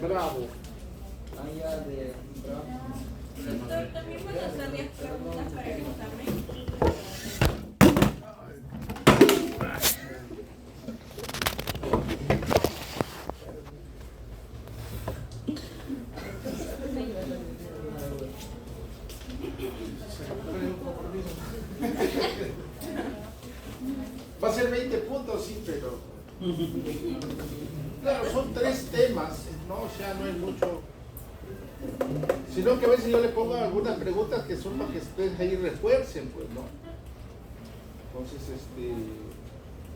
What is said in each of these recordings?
Bravo. Allá de Bravo. Doctor, también puedo hacerle preguntas para ayudarme. Va a ser 20 puntos, sí, pero... Claro, son 3 temas, ¿no? O sea, no es mucho... Sino que a veces yo le pongo algunas preguntas que son para que ustedes ahí refuercen, pues, ¿no? Entonces,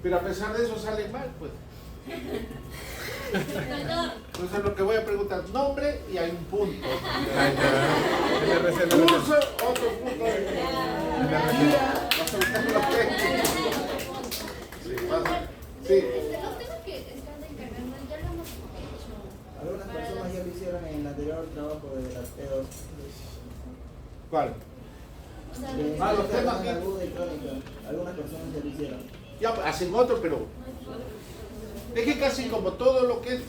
pero a pesar de eso sale mal, pues. Entonces lo que voy a preguntar, nombre y hay un punto. Curso, otro punto. Guía, sí, pasa. Sí. Los temas que están encargando ya lo hemos hecho. Algunas personas ya lo hicieron en el anterior trabajo de las P2. ¿Cuál? O sea, Los temas que... Algunas personas ya lo hicieron. Ya hacen otro, pero es que casi como todo lo que es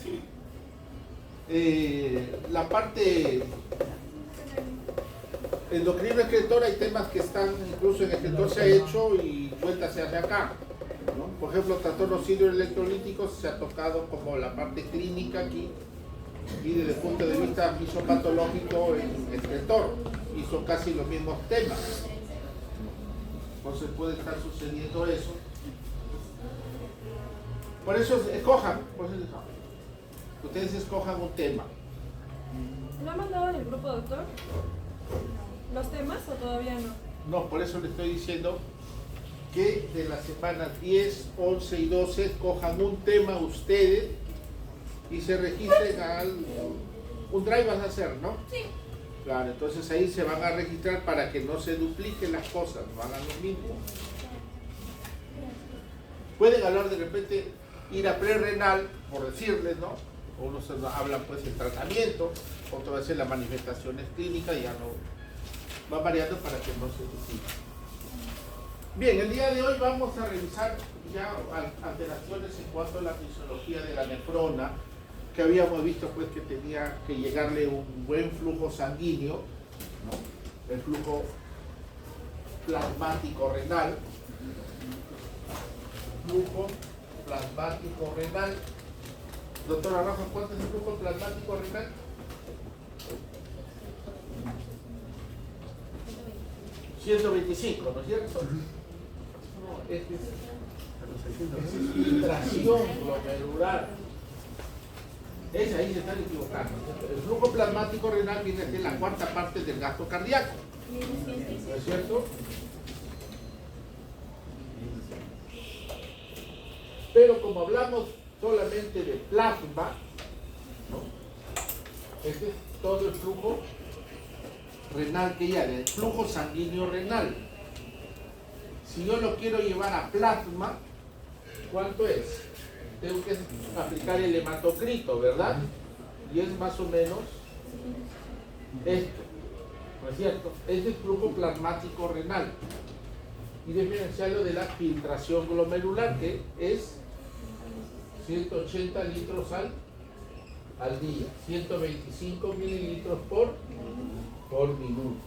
la parte endocrino escritor, hay temas que están incluso en escritor se ha hecho y vuelta se hace acá, ¿no? Por ejemplo, trastornos hidroelectrolíticos se ha tocado como la parte clínica aquí y desde el punto de vista fisiopatológico en escritor, y son casi los mismos temas. Entonces puede estar sucediendo eso. Por eso escojan, ustedes escojan un tema. ¿Lo ha mandado en el grupo, doctor? ¿Los temas o todavía no? No, por eso le estoy diciendo que de las semanas 10, 11 y 12 escojan un tema ustedes y se registren un drive vas a hacer, ¿no? Sí. Claro, entonces ahí se van a registrar para que no se dupliquen las cosas, no hagan lo mismo. Pueden hablar de repente ir a prerrenal, por decirles, ¿no? Unos hablan pues del tratamiento, otros veces las manifestaciones clínicas, ya no va variando para que no se duplique. Bien, el día de hoy vamos a revisar ya alteraciones en cuanto a la fisiología de la nefrona, que habíamos visto pues que tenía que llegarle un buen flujo sanguíneo, ¿no? El flujo plasmático renal, flujo plasmático renal. Doctora Rojas, ¿cuánto es el flujo plasmático renal? 125, ¿no es cierto? No, es filtración glomerular. Es ahí se están equivocando. El flujo plasmático renal viene a ser la cuarta parte del gasto cardíaco, ¿no es cierto? Pero como hablamos solamente de plasma, ¿no? Este es todo el flujo renal que ya, el flujo sanguíneo renal. Si yo lo quiero llevar a plasma, ¿cuánto es? Tengo que aplicar el hematocrito, ¿verdad? Y es más o menos esto, ¿no es cierto? Es el flujo plasmático renal. Y diferenciarlo de la filtración glomerular, que es 180 litros al día, 125 mililitros por minuto.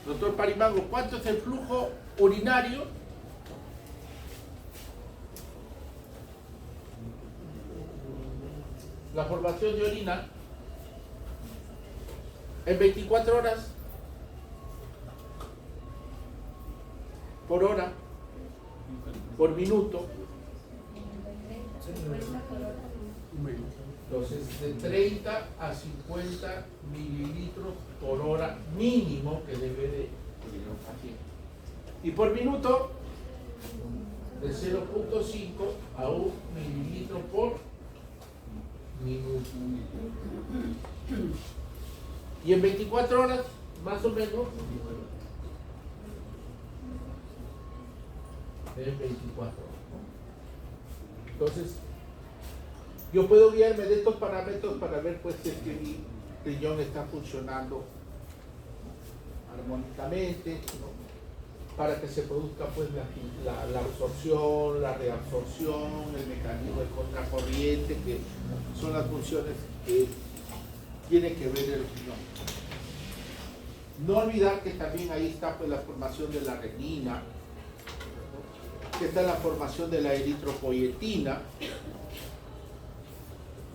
Doctor Parimango, ¿cuánto es el flujo urinario? La formación de orina en 24 horas por hora, por minuto. Entonces, de 30 a 50 mililitros por hora mínimo que debe de tener un paciente. Y por minuto, de 0.5 a 1 mililitro por minuto. Y en 24 horas, más o menos, en 24 horas, ¿no? Entonces, yo puedo guiarme de estos parámetros para ver pues si es que mi riñón está funcionando armónicamente, ¿no? para que se produzca pues la absorción, la reabsorción, el mecanismo de contracorriente, que son las funciones que tiene que ver el riñón. No olvidar que también ahí está pues la formación de la renina, que está la formación de la eritropoyetina.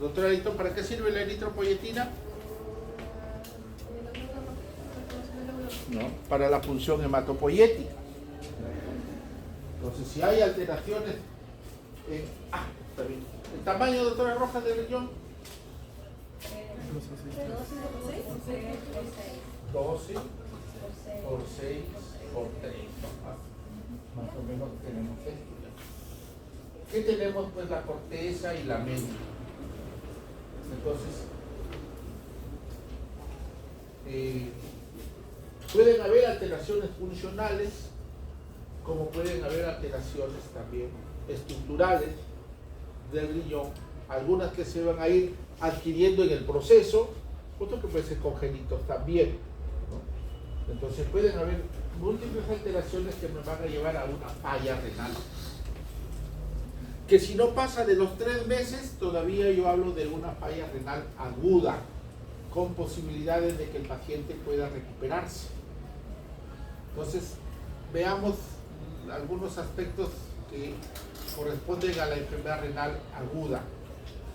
Doctor Ayrton, ¿para qué sirve la eritropoyetina? No, para la función hematopoyética. Entonces, si hay alteraciones está bien. ¿El tamaño, doctora Rojas, del riñón? 12 por 6 por 3. Más o menos tenemos esto. ¿Qué tenemos? Pues la corteza y la médula. Entonces, pueden haber alteraciones funcionales, como pueden haber alteraciones también estructurales del riñón, algunas que se van a ir adquiriendo en el proceso, otros que pueden ser congénitos también, ¿no? Entonces pueden haber múltiples alteraciones que nos van a llevar a una falla renal, que si no pasa de los 3 meses, todavía yo hablo de una falla renal aguda, con posibilidades de que el paciente pueda recuperarse. Entonces, veamos algunos aspectos que corresponden a la enfermedad renal aguda,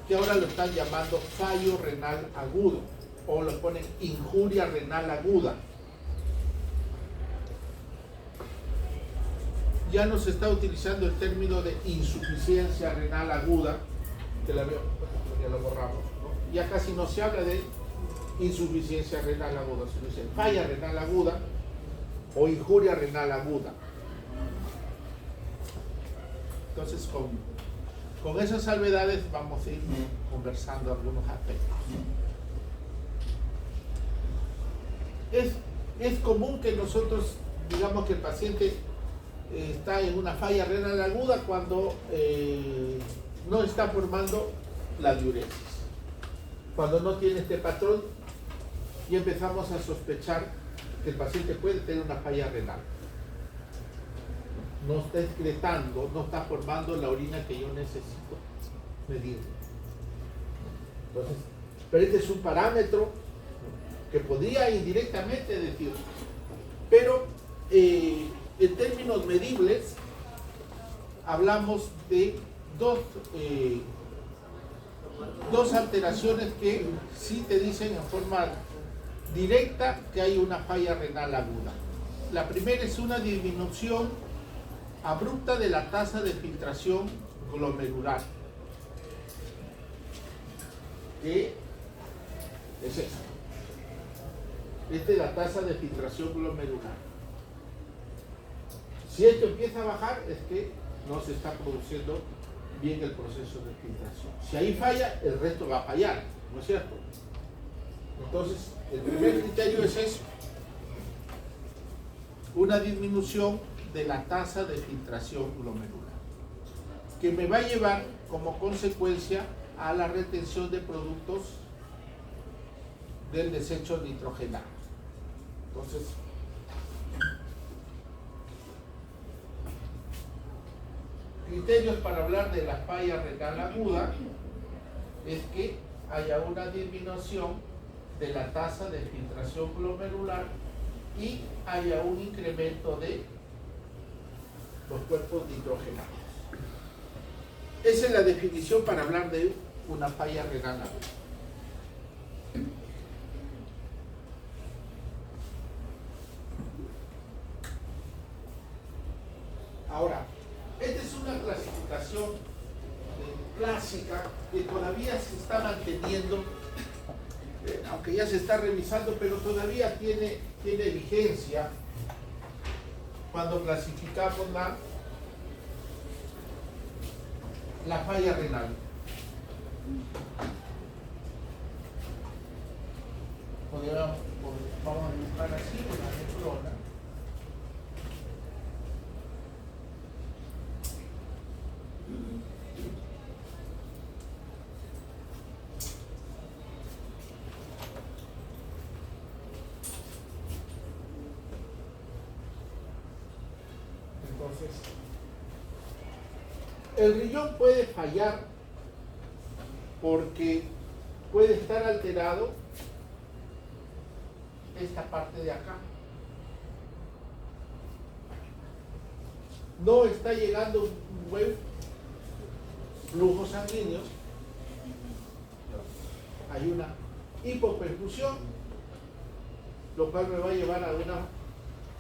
que ahora lo están llamando fallo renal agudo, o lo ponen injuria renal aguda. Ya no se está utilizando el término de insuficiencia renal aguda, que ya lo borramos, ¿no? Ya casi no se habla de insuficiencia renal aguda, sino se dice falla renal aguda o injuria renal aguda. Entonces, con esas salvedades vamos a ir conversando algunos aspectos. Es común que nosotros digamos que el paciente está en una falla renal aguda cuando no está formando la diuresis, cuando no tiene este patrón, y empezamos a sospechar que el paciente puede tener una falla renal. No está excretando, no está formando la orina que yo necesito medir. Entonces, pero este es un parámetro que podría indirectamente decir, pero en términos medibles hablamos de dos alteraciones que sí te dicen en forma directa que hay una falla renal aguda. La primera es una disminución abrupta de la tasa de filtración glomerular, que es esta. Esta es la tasa de filtración glomerular. Si esto empieza a bajar, es que no se está produciendo bien el proceso de filtración. Si ahí falla, el resto va a fallar, ¿no es cierto? Entonces, el primer criterio es eso: una disminución de la tasa de filtración glomerular, que me va a llevar como consecuencia a la retención de productos del desecho nitrogenado. Entonces, criterios para hablar de la falla renal aguda es que haya una disminución de la tasa de filtración glomerular y haya un incremento de los cuerpos nitrogenados. Esa es la definición para hablar de una falla renal aguda. Ahora, esta es una clasificación clásica que todavía se está manteniendo, aunque ya se está revisando, pero todavía tiene vigencia cuando clasificamos la falla renal. Vamos a dibujar así con la nefrona. Entonces, el riñón puede fallar porque puede estar alterado esta parte de acá. No está llegando un buen flujo sanguíneo. Hay una hipoperfusión, lo cual me va a llevar a una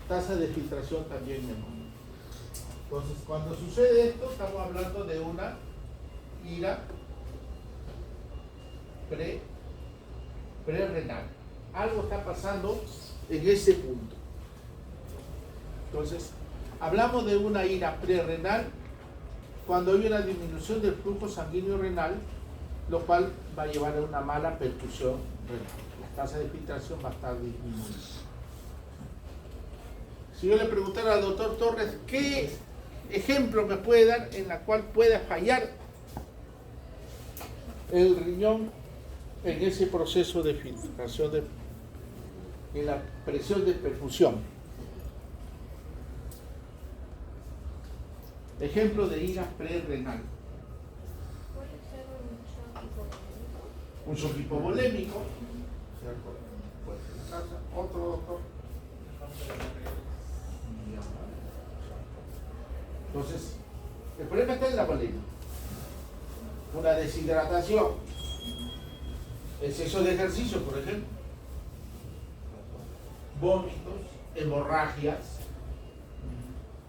tasa de filtración también menor. Entonces, cuando sucede esto, estamos hablando de una ira prerrenal. Algo está pasando en ese punto. Entonces, hablamos de una ira prerrenal cuando hay una disminución del flujo sanguíneo renal, lo cual va a llevar a una mala perfusión renal. La tasa de filtración va a estar disminuida. Si yo le preguntara al doctor Torres, ¿qué ejemplo me puede dar en la cual pueda fallar el riñón en ese proceso de filtración, en la presión de perfusión? Ejemplo de ira prerrenal. Puede ser un shock hipovolémico. Un shock hipovolémico. Puede ser en casa. Otro doctor. Entonces, el problema está en la volemia. Una deshidratación, exceso de ejercicio, por ejemplo, vómitos, hemorragias,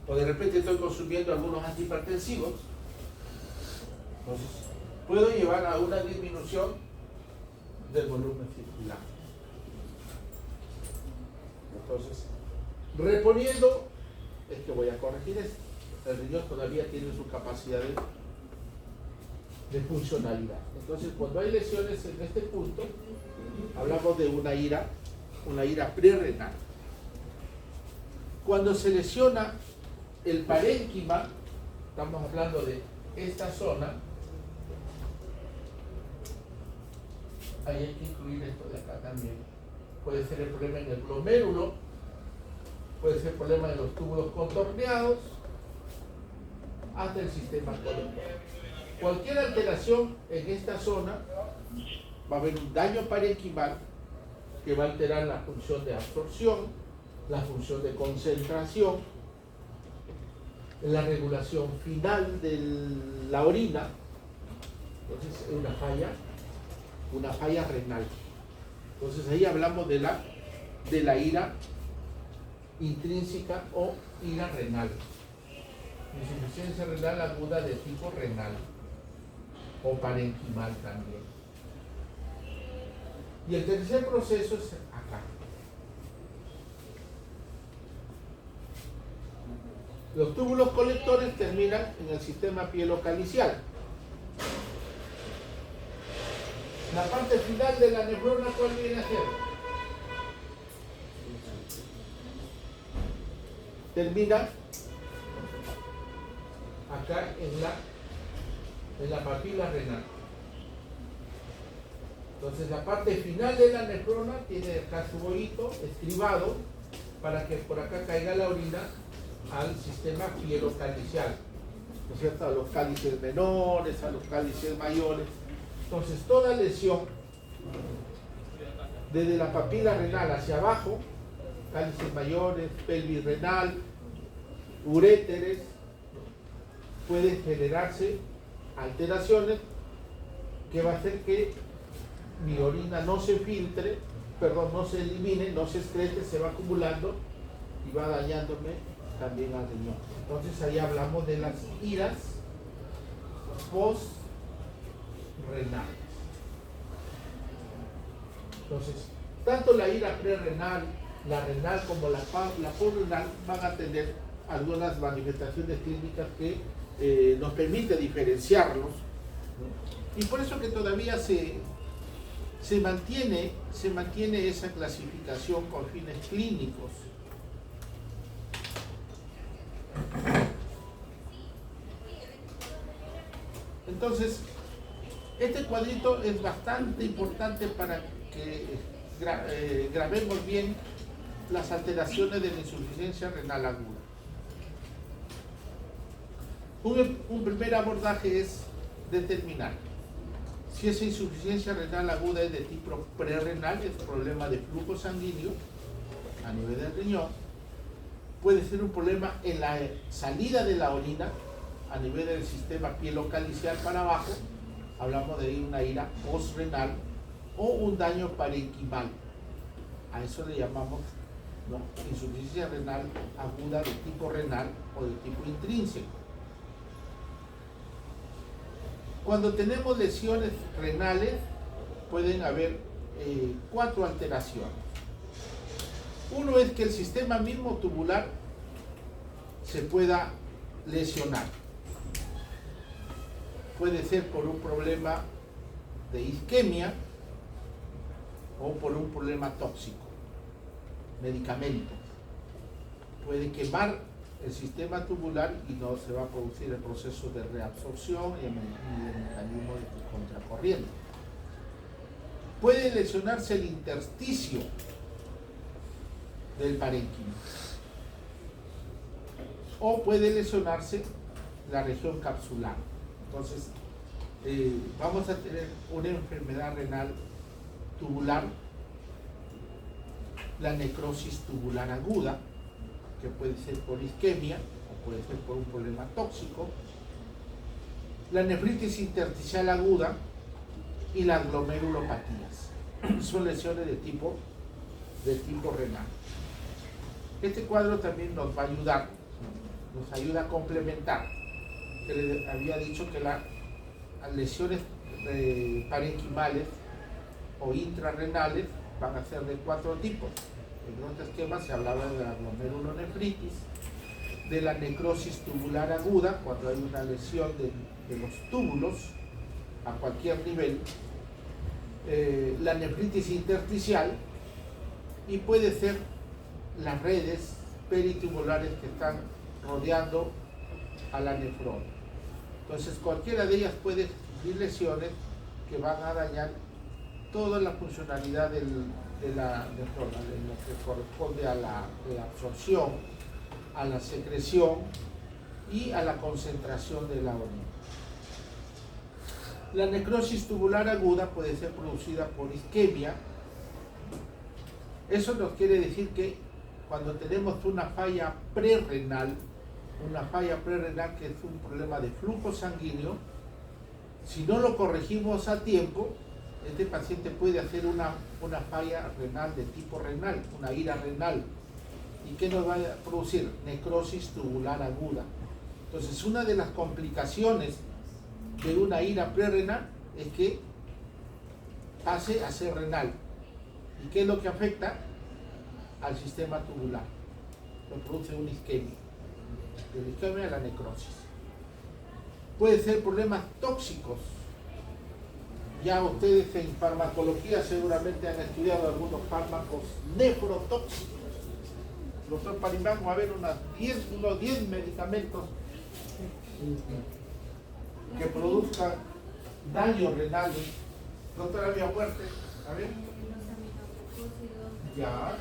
o de repente estoy consumiendo algunos antihipertensivos, entonces puedo llevar a una disminución del volumen circular. Entonces, reponiendo, es que voy a corregir esto. El riñón todavía tiene su capacidad de funcionalidad. Entonces, cuando hay lesiones en este punto, hablamos de una ira prerrenal. Cuando se lesiona el parénquima, estamos hablando de esta zona, ahí hay que incluir esto de acá también. Puede ser el problema en el glomérulo, puede ser el problema en los túbulos contorneados, hasta el sistema colector. Cualquier alteración en esta zona va a haber un daño parenquimal que va a alterar la función de absorción, la función de concentración, la regulación final de la orina. Entonces es una falla renal. Entonces ahí hablamos de la ira intrínseca o ira renal. Insuficiencia renal aguda de tipo renal o parenquimal también. Y el tercer proceso es acá. Los túbulos colectores terminan en el sistema pielocalicial. La parte final de la nefrona, ¿cuál viene a ser? Termina acá en la papila renal. Entonces la parte final de la nefrona tiene acá su bollito estribado para que por acá caiga la orina al sistema pielocalicial, ¿no es cierto? A los cálices menores, a los cálices mayores. Entonces toda lesión desde la papila renal hacia abajo, cálices mayores, pelvis renal, uréteres, pueden generarse alteraciones que va a hacer que mi orina no se filtre, no se elimine, no se excrete, se va acumulando y va dañándome también al riñón. Entonces ahí hablamos de las iras postrenales. Entonces, tanto la ira prerrenal, la renal como la postrenal van a tener algunas manifestaciones clínicas que nos permite diferenciarlos, ¿no? Y por eso que todavía se mantiene esa clasificación con fines clínicos. Entonces, este cuadrito es bastante importante para que grabemos bien las alteraciones de la insuficiencia renal aguda. Un primer abordaje es determinar si esa insuficiencia renal aguda es de tipo prerrenal, es problema de flujo sanguíneo a nivel del riñón, puede ser un problema en la salida de la orina a nivel del sistema pielocalicial para abajo, hablamos de una ira postrenal, o un daño parenquimal, a eso le llamamos, ¿no?, insuficiencia renal aguda de tipo renal o de tipo intrínseco. Cuando tenemos lesiones renales pueden haber 4 alteraciones. Uno es que el sistema mismo tubular se pueda lesionar. Puede ser por un problema de isquemia o por un problema tóxico, medicamentos. Puede quemar el sistema tubular y no se va a producir el proceso de reabsorción y el mecanismo de contracorriente. Puede lesionarse el intersticio del parénquima o puede lesionarse la región capsular. Entonces vamos a tener una enfermedad renal tubular, la necrosis tubular aguda, que puede ser por isquemia o puede ser por un problema tóxico, la nefritis intersticial aguda y las glomerulopatías. Son lesiones de tipo renal. Este cuadro también nos va a ayudar, nos ayuda a complementar, que le había dicho que las lesiones parenquimales o intrarrenales van a ser de 4 tipos. En otro esquema se hablaba de la glomerulonefritis, de la necrosis tubular aguda, cuando hay una lesión de los túbulos a cualquier nivel, la nefritis intersticial, y puede ser las redes peritubulares que están rodeando a la nefrona. Entonces cualquiera de ellas puede sufrir lesiones que van a dañar toda la funcionalidad de la nefrona, en lo que corresponde a la absorción, a la secreción y a la concentración de la orina. La necrosis tubular aguda puede ser producida por isquemia. Eso nos quiere decir que cuando tenemos una falla prerrenal que es un problema de flujo sanguíneo, si no lo corregimos a tiempo, este paciente puede hacer una falla renal de tipo renal, una ira renal. ¿Y qué nos va a producir? Necrosis tubular aguda. Entonces, una de las complicaciones de una ira prerrenal es que pase a ser renal. ¿Y qué es lo que afecta? Al sistema tubular. Lo produce una isquemia. De la isquemia a la necrosis. Puede ser problemas tóxicos. Ya ustedes en farmacología seguramente han estudiado algunos fármacos nefrotóxicos. Doctor Parimán, va a haber unos 10 medicamentos que produzcan daños renales. Doctora Vía Fuerte, a ver. Ya.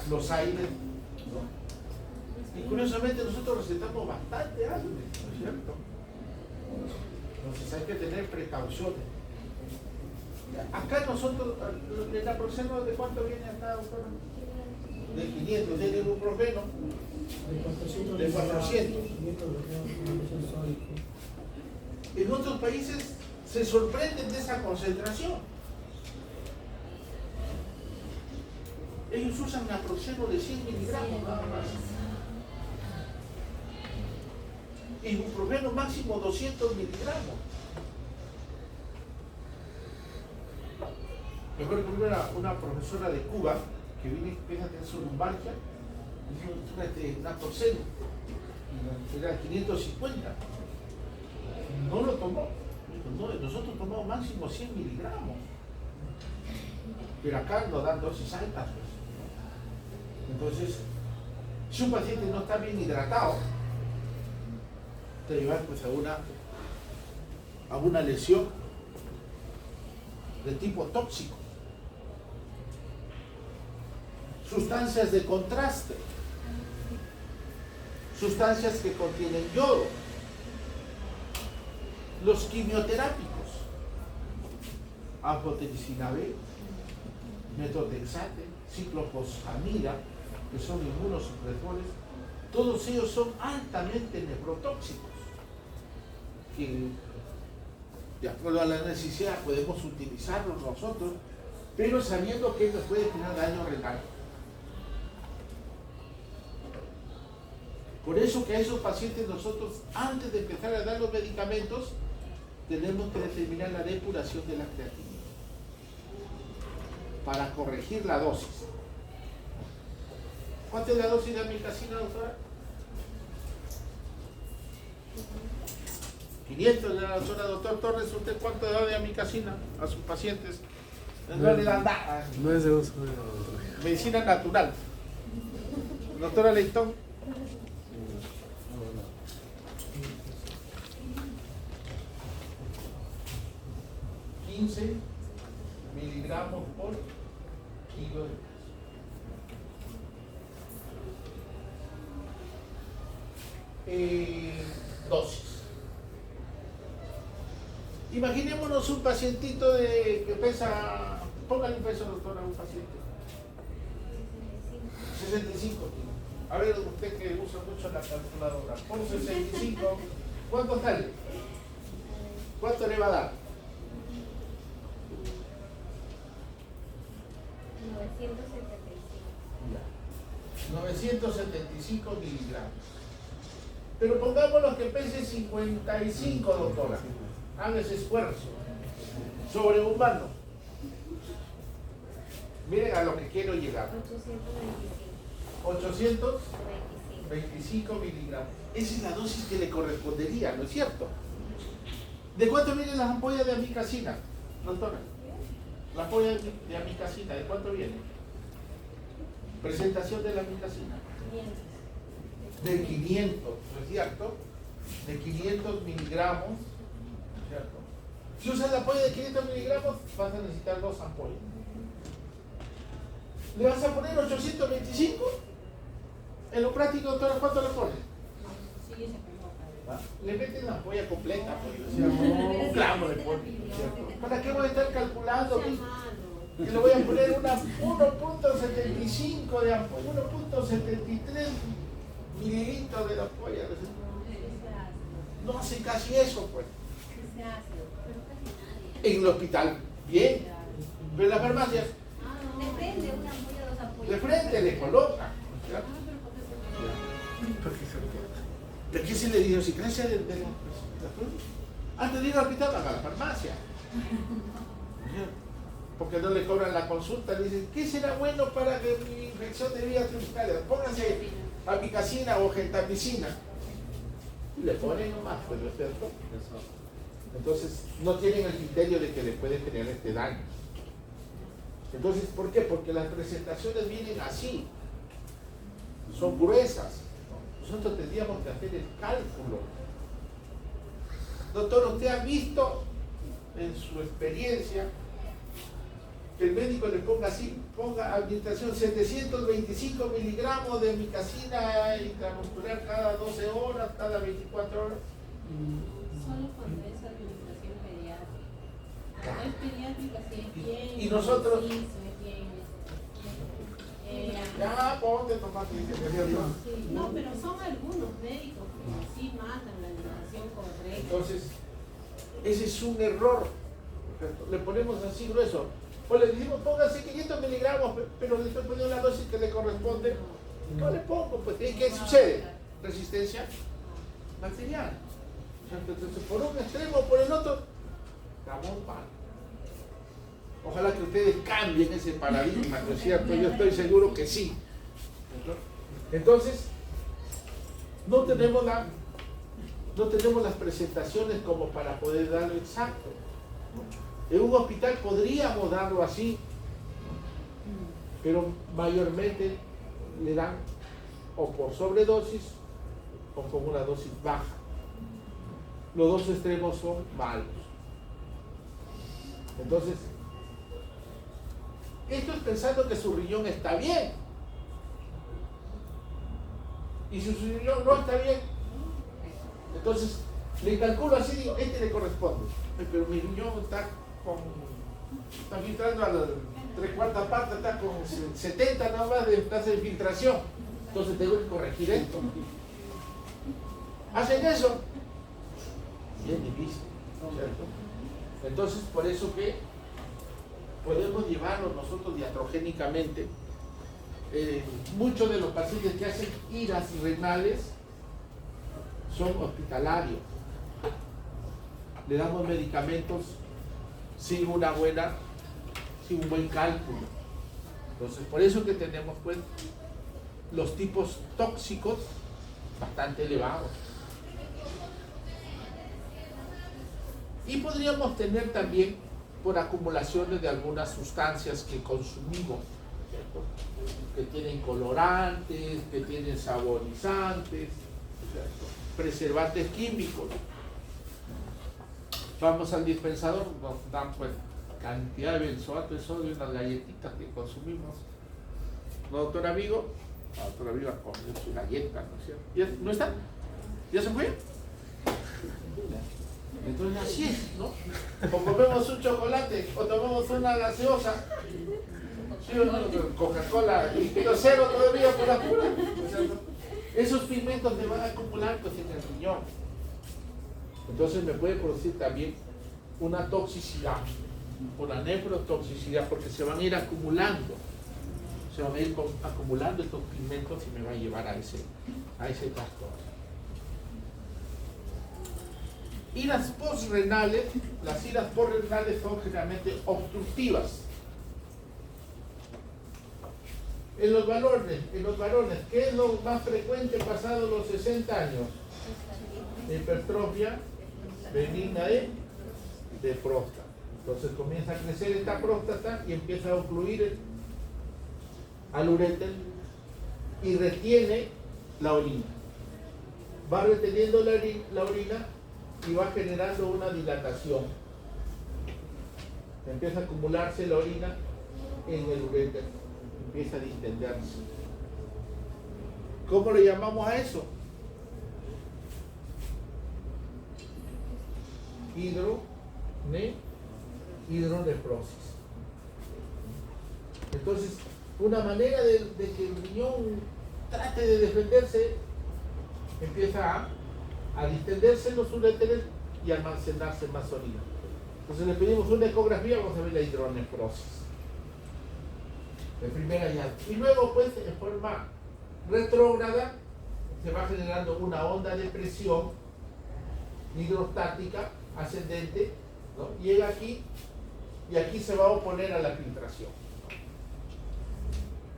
Los aires, ¿no? Y curiosamente nosotros recetamos bastante aire, ¿no es cierto? Entonces hay que tener precauciones. Acá nosotros, el naproxeno, ¿de cuánto viene acá, doctora? De 500, de ibuprofeno. De 400. En otros países se sorprenden de esa concentración. Ellos usan naproxeno de 100 miligramos nada más. Ibuprofeno máximo 200 miligramos. Recuerdo que una profesora de Cuba que viene a tener su lumbalgia, dijo, naproxeno, era 550. No lo tomó. Dijo, no, nosotros tomamos máximo 100 miligramos. Pero acá nos dan dosis altas. Entonces, si un paciente no está bien hidratado, te lleva pues a una lesión de tipo tóxico. sustancias de contraste, sustancias que contienen yodo, los quimioterápicos, anfotericina B, metotrexate, ciclofosfamida, que son inmunosupresores, todos ellos son altamente nephrotóxicos, que de acuerdo a la necesidad podemos utilizarlos nosotros, pero sabiendo que nos puede generar daño renal. Por eso que a esos pacientes nosotros, antes de empezar a dar los medicamentos, tenemos que determinar la depuración de la creatinina para corregir la dosis. ¿Cuánto es la dosis de amicacina, doctora? 500 de la doctora. Doctor Torres, ¿usted cuánto da de amicacina a sus pacientes? En realidad, No es de uso. medicina natural. Doctora Leitón. 15 miligramos por kilo de peso. Dosis. Imaginémonos un pacientito que pesa, póngale un peso, doctora, a un paciente. 65 kilos. A ver, usted que usa mucho la calculadora, por 65, ¿cuánto sale? ¿Cuánto le va a dar? 975 miligramos. Pero pongámonos que pese 55, doctora. Haga ese esfuerzo. Sobrehumano. Miren a lo que quiero llegar. 825 miligramos. Esa es la dosis que le correspondería, ¿no es cierto? ¿De cuánto vienen las ampollas de amicacina, doctora? La ampolla de amicacina, ¿de cuánto viene? Presentación de la amicacina. De 500, ¿no es cierto? De 500 miligramos, ¿no es cierto? Si usas la ampolla de 500 miligramos, vas a necesitar 2 ampollas. ¿Le vas a poner 825? En lo práctico, doctora, ¿cuánto le pones? ¿Ah? Le meten la ampolla completa, pues, o sea, un gramo le ponen, ¿cierto? ¿Para qué voy a estar calculando? Pues, que le voy a poner una 1.75 de ampolla, 1.73 mililitros de la ampolla. No hace casi eso, pues. En el hospital, bien. Pero en las farmacias, Depende, una ampolla, 2 ampollas. de frente le colocan. ¿De qué se le dio idiosincrasia de la antes de ir al hospital, a la farmacia? Porque no le cobran la consulta, le dicen, ¿qué será bueno para que mi infección de vías urinarias? Pónganse amicacina o gentamicina. Y le ponen nomás, pues, ¿no es cierto? Entonces, no tienen el criterio de que le puede generar este daño. Entonces, ¿por qué? Porque las presentaciones vienen así. Son gruesas. Nosotros tendríamos que hacer el cálculo. Doctor, ¿usted ha visto en su experiencia que el médico le ponga así, ponga administración 725 miligramos de amicacina intramuscular cada 12 horas, cada 24 horas? Solo cuando es administración pediátrica. No es pediátrica, sí es bien. ¿Y nosotros? Sí, es bien. Ya, ponte nomás. No, pero son algunos médicos que sí mandan la administración correcta. Entonces, ese es un error. Le ponemos así grueso. O le decimos, póngase 500 miligramos, pero le estoy poniendo la dosis que le corresponde. No le pongo, pues. ¿Y qué sucede? Resistencia bacteriana. Entonces, por un extremo o por el otro, estamos mal. Ojalá que ustedes cambien ese paradigma, ¿no es cierto? Yo estoy seguro que sí. Entonces, no tenemos las presentaciones como para poder darlo exacto. En un hospital podríamos darlo así, pero mayormente le dan o por sobredosis o con una dosis baja. Los dos extremos son malos. Entonces, esto es pensando que su riñón está bien. Y si su riñón no está bien, entonces le calculo así, digo, este le corresponde. Pero mi riñón está filtrando a la 3/4 parte, está con 70 nada más de tasa de filtración. Entonces tengo que corregir esto. ¿Hacen eso? Bien difícil, ¿cierto? Entonces, por eso que podemos llevarlo nosotros diatrogénicamente. Muchos de los pacientes que hacen iras renales son hospitalarios. Le damos medicamentos sin un buen cálculo. Entonces, por eso que tenemos pues los tipos tóxicos bastante elevados. Y podríamos tener también por acumulaciones de algunas sustancias que consumimos, ¿cierto? Que tienen colorantes, que tienen saborizantes, ¿cierto? Preservantes químicos. Vamos al dispensador, nos dan pues cantidad de benzoato de sodio, unas galletitas que consumimos. ¿No, doctor amigo? La doctora Viva comió su galleta, ¿no es cierto? ¿Ya no está? ¿Ya se fue? Entonces así es, ¿no? O comemos un chocolate, o tomamos una gaseosa, ¿sí o no? Coca-Cola, y kilo cero todavía por la pura. O sea, esos pigmentos se van a acumular pues en el riñón. Entonces me puede producir también una toxicidad, una nefrotoxicidad, porque se van a ir acumulando. Se van a ir acumulando estos pigmentos y me va a llevar a ese trastorno. Iras postrenales, las iras postrenales son generalmente obstructivas. En los varones, ¿qué es lo más frecuente pasados los 60 años? Hipertrofia benigna de próstata. Entonces comienza a crecer esta próstata y empieza a ocluir al uréter y retiene la orina. Va reteniendo la orina y va generando una dilatación. Empieza a acumularse la orina en el uréter, empieza a distenderse. ¿Cómo le llamamos a eso? Hidronefrosis. Entonces, una manera de que el riñón trate de defenderse, empieza a distenderse los uréteres y a almacenarse más orina. Entonces le pedimos una ecografía, vamos a ver la hidronefrosis. El primer hallazgo. Y luego, pues, en forma retrógrada, se va generando una onda de presión hidrostática ascendente, ¿no? Llega aquí y aquí se va a oponer a la filtración.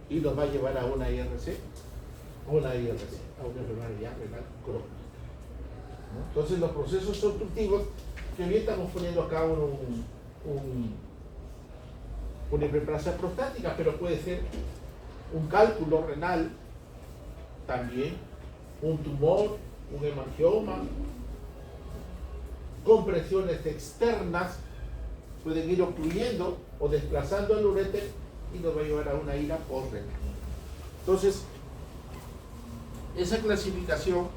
Y nos va a llevar a una IRC, a una enfermedad renal crónica. ¿No? Entonces los procesos obstructivos, que hoy estamos poniendo acá una hiperplasia prostática, pero puede ser un cálculo renal también, un tumor, un hemangioma, compresiones externas pueden ir ocluyendo o desplazando el uréter y nos va a llevar a una ira postrenal. Entonces, esa clasificación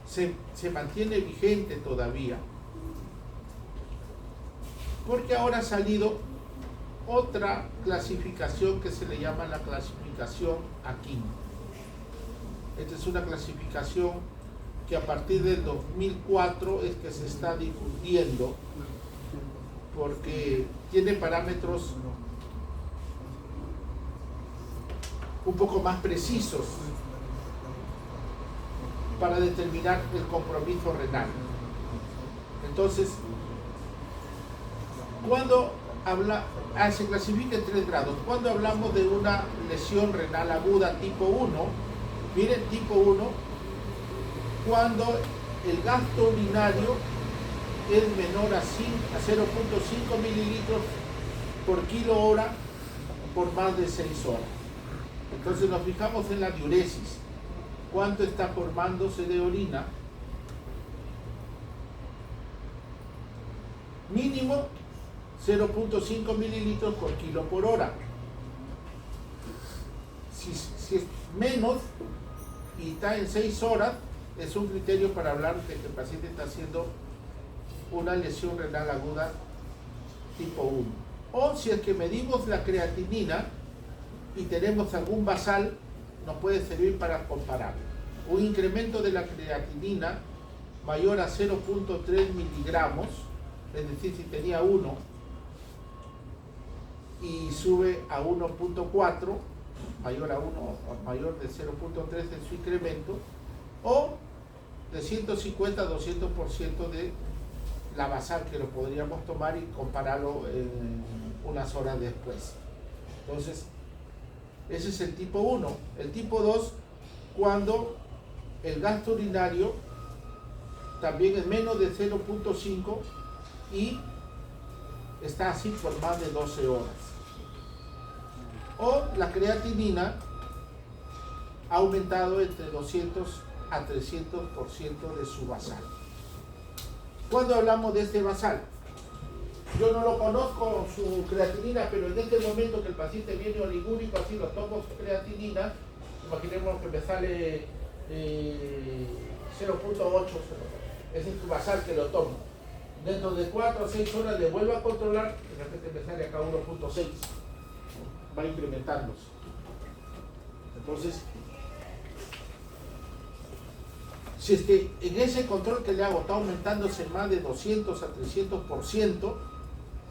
se mantiene vigente todavía, porque ahora ha salido otra clasificación que se le llama la clasificación Akin. Esta es una clasificación que a partir del 2004 es que se está difundiendo, porque tiene parámetros un poco más precisos para determinar el compromiso renal. Entonces, cuando se clasifica en 3 grados. Cuando hablamos de una lesión renal aguda tipo 1, miren, tipo 1, cuando el gasto urinario es menor a 0.5 mililitros por kilo hora por más de 6 horas. Entonces nos fijamos en la diuresis. ¿Cuánto está formándose de orina? Mínimo 0.5 mililitros por kilo por hora. Si es menos y está en 6 horas, es un criterio para hablar de que el paciente está haciendo una lesión renal aguda tipo 1. O si es que medimos la creatinina y tenemos algún basal, nos puede servir para comparar. Un incremento de la creatinina mayor a 0.3 miligramos, es decir, si tenía 1 y sube a 1.4, mayor a 1 o mayor de 0.3 en su incremento, o de 150 a 200% de la basal, que lo podríamos tomar y compararlo en unas horas después. Entonces, ese es el tipo 1. El tipo 2, cuando el gasto urinario también es menos de 0.5 y está así por más de 12 horas. O la creatinina ha aumentado entre 200 a 300% de su basal. Cuando hablamos de este basal, yo no lo conozco su creatinina, pero en este momento que el paciente viene oligúrico, así lo tomo su creatinina, imaginemos que me sale 0.8, ese es su basal que lo tomo. Dentro de 4 o 6 horas le vuelvo a controlar, de repente me sale acá 1.6, va incrementándose. Entonces, si es que en ese control que le hago está aumentándose más de 200 a 300%,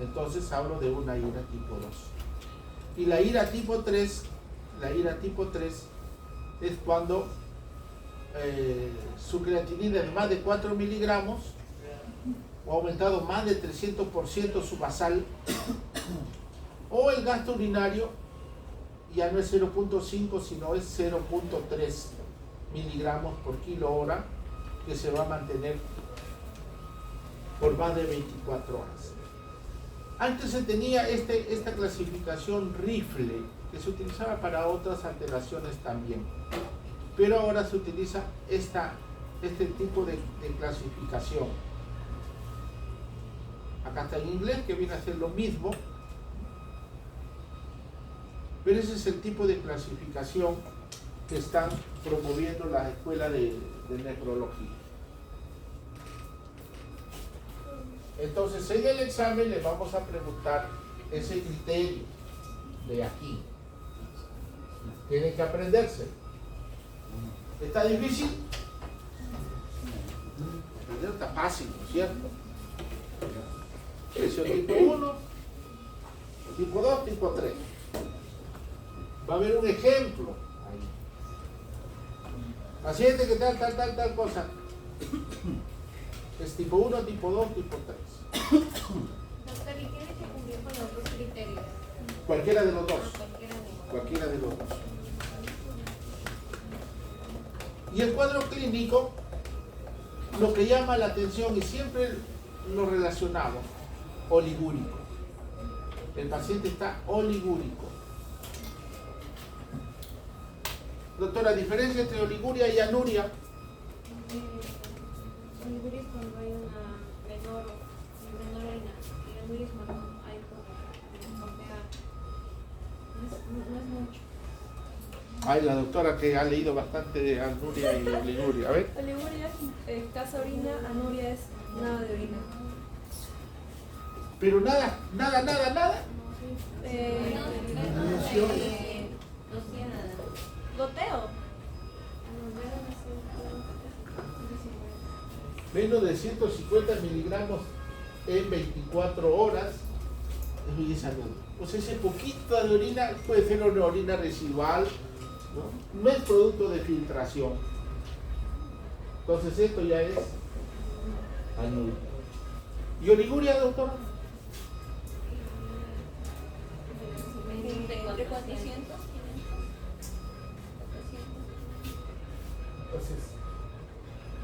entonces hablo de una ira tipo 2. Y la ira tipo 3 es cuando su creatinina es más de 4 miligramos o ha aumentado más de 300% su basal, o el gasto urinario ya no es 0.5 sino es 0.3 miligramos por kilo hora, que se va a mantener por más de 24 horas. Antes se tenía esta clasificación rifle, que se utilizaba para otras alteraciones también, pero ahora se utiliza este tipo de clasificación. Acá está en inglés, que viene a ser lo mismo, pero ese es el tipo de clasificación que están promoviendo la escuela de nefrología. Entonces, en el examen le vamos a preguntar ese criterio de aquí. Tienen que aprenderse. ¿Está difícil? Aprender está fácil, ¿no es cierto? Presión tipo 1, tipo 2, tipo 3. Va a haber un ejemplo ahí. Paciente que tal cosa. Es tipo 1, tipo 2, tipo 3. Doctor, ¿y tiene que cumplir con los dos criterios? Cualquiera de los dos. Cualquiera de los dos. Cualquiera de los dos. Y el cuadro clínico, lo que llama la atención, y siempre lo relacionamos, oligúrico. El paciente está oligúrico. Doctora, ¿diferencia entre oliguria y anuria? Oliguria es cuando hay una menor orina, y anuria es cuando hay no es mucho. Ay, la doctora que ha leído bastante de anuria y oliguria. A ver. Oliguria es escasa orina, anuria es nada de orina. Pero nada. Goteo. Menos de 150 miligramos en 24 horas, eso es anuria. O sea, ese poquito de orina puede ser una orina residual, ¿no? No es producto de filtración. Entonces esto ya es anuria. ¿Y oliguria, doctora? Entre 400, 500. Entonces,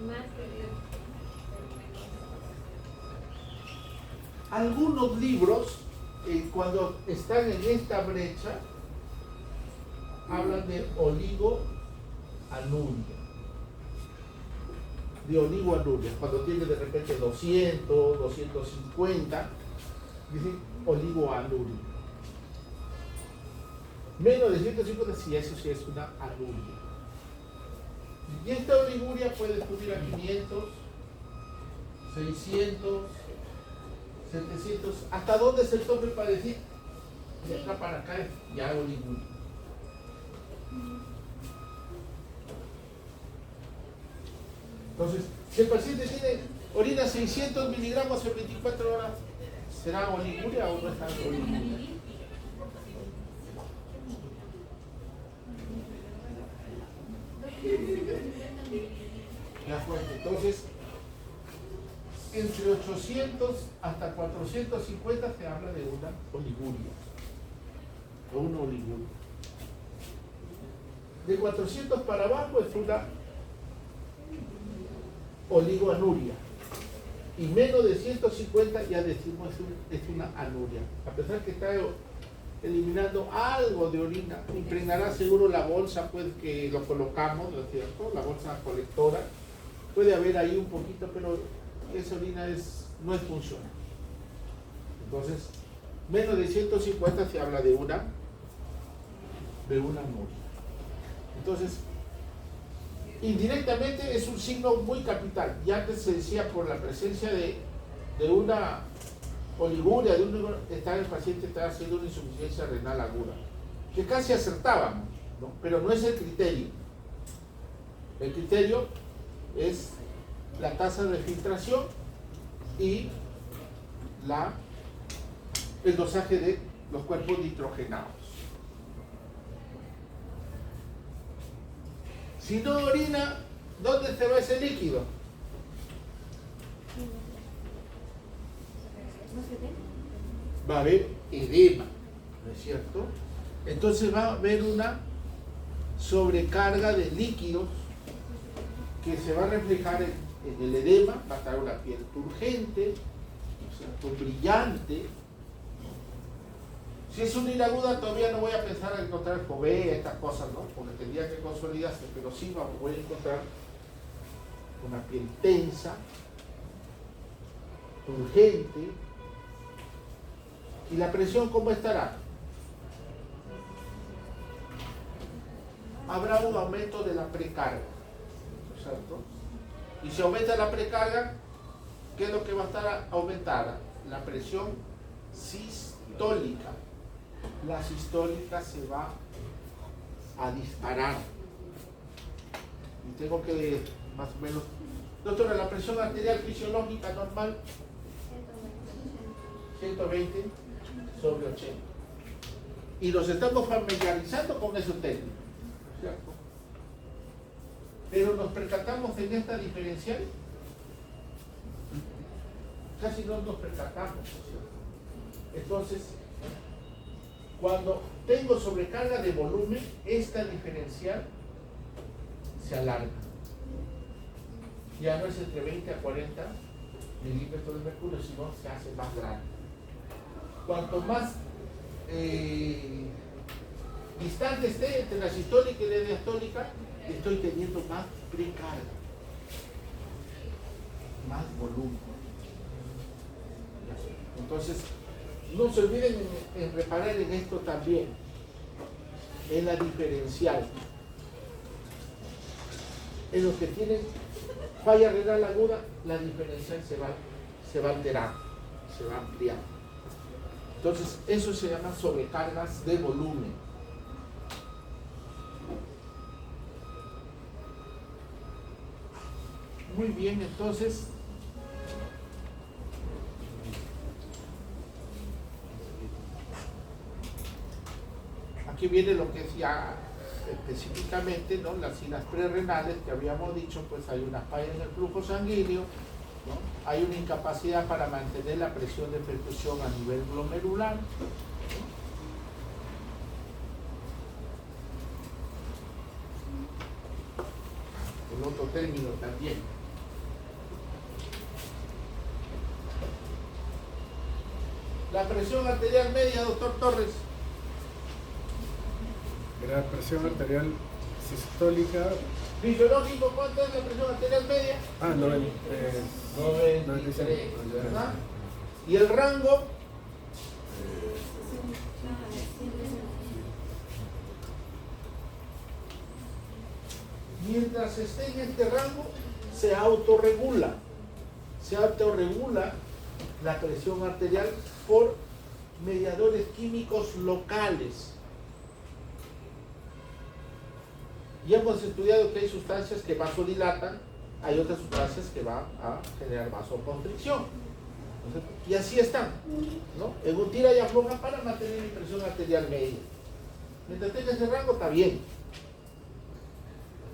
Más de algunos libros, cuando están en esta brecha, hablan de oligoanuria. De oligoanuria, cuando tiene de repente 200, 250, dicen oligoanuria. Menos de 150, sí, eso sí es una anuria. Y esta oliguria puede subir a 500, 600, 700. ¿Hasta dónde se tope para decir? De acá para acá es ya oliguria. Entonces, si el paciente tiene orina 600 miligramos en 24 horas, ¿será oliguria o no es tanto oliguria? Ya fue. Entonces, entre 800 hasta 450 se habla de una oliguria. O una oliguria. De 400 para abajo es una oligoanuria. Y menos de 150 ya decimos es una anuria. A pesar que está eliminando algo de orina, impregnará seguro la bolsa pues que lo colocamos, ¿no es cierto? La bolsa colectora. Puede haber ahí un poquito, pero esa orina no es funcional. Entonces, menos de 150 se habla de una anuria. Entonces, indirectamente es un signo muy capital. Ya antes se decía por la presencia de una oliguria, el paciente está haciendo una insuficiencia renal aguda, que casi acertábamos, ¿no? Pero no es el criterio. El criterio es la tasa de filtración y el dosaje de los cuerpos nitrogenados. Si no orina, ¿dónde se va ese líquido? Va a haber edema, ¿no es cierto? Entonces va a haber una sobrecarga de líquidos que se va a reflejar en el edema, va a estar una piel turgente, o sea, pues brillante. Si es una ira aguda, todavía no voy a pensar en encontrar fovea, estas cosas, ¿no? Porque tendría que consolidarse, pero sí voy a encontrar una piel tensa, urgente. ¿Y la presión cómo estará? Habrá un aumento de la precarga, ¿cierto? Y si aumenta la precarga, ¿qué es lo que va a estar aumentada? La presión sistólica. La sistólica se va a disparar. Y tengo que más o menos... Doctora, la presión arterial fisiológica normal, 120 sobre 80. Y nos estamos familiarizando con esos términos, ¿cierto? Pero nos percatamos en esta diferencial. Casi no nos percatamos, ¿cierto? Entonces, cuando tengo sobrecarga de volumen, esta diferencial se alarga. Ya no es entre 20 a 40 milímetros de mercurio, sino se hace más grande. Cuanto más distante esté entre la sistólica y la diastólica, estoy teniendo más precarga, más volumen. Entonces, no se olviden en reparar en esto también, en la diferencial. En los que tienen falla renal aguda, la diferencial se va alterando, se va ampliando. Entonces, eso se llama sobrecargas de volumen. Muy bien, entonces, aquí viene lo que decía específicamente, ¿no? Las sinas prerrenales que habíamos dicho, pues hay una falla en el flujo sanguíneo, ¿no? Hay una incapacidad para mantener la presión de perfusión a nivel glomerular, ¿no? El otro término también. La presión arterial media, doctor Torres. La presión arterial sistólica. Fisiológico, ¿cuánto es la presión arterial media? 93, ¿verdad? ¿Y el rango? Mientras esté en este rango, se autorregula la presión arterial por mediadores químicos locales. Ya hemos estudiado que hay sustancias que vasodilatan, hay otras sustancias que van a generar vasoconstricción. Y así están, ¿no? En un tira y afloja para mantener mi presión arterial media. Mientras tenga ese rango está bien.